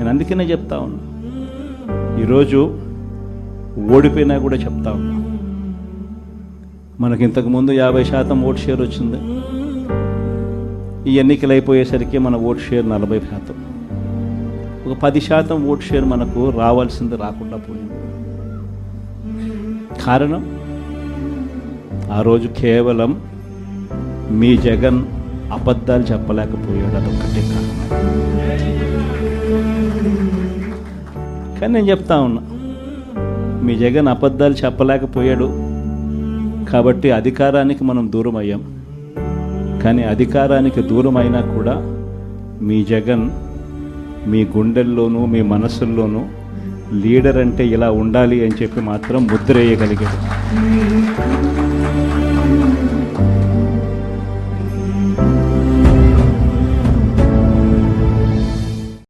నేను అందుకనే చెప్తా ఉన్నా, ఈరోజు ఓడిపోయినా కూడా చెప్తా ఉన్నా, మనకి ఇంతకుముందు 50% ఓట్ షేర్ వచ్చింది. ఈ ఎన్నికలు అయిపోయేసరికి మన ఓట్ షేర్ 40%. ఒక 10% ఓట్ షేర్ మనకు రావాల్సింది రాకుండా పోయింది. కారణం ఆ రోజు కేవలం మీ జగన్ అబద్ధాలు చెప్పలేకపోయాడు, అదొక్కటే కారణం. కానీ నేను చెప్తా ఉన్నా, మీ జగన్ అబద్ధాలు చెప్పలేకపోయాడు కాబట్టి అధికారానికి మనం దూరం అయ్యాం. కానీ అధికారానికి దూరం అయినా కూడా మీ జగన్ మీ గుండెల్లోనూ మీ మనసుల్లోనూ లీడర్ అంటే ఇలా ఉండాలి అని చెప్పి మాత్రం ముద్ర వేయగలిగాడు.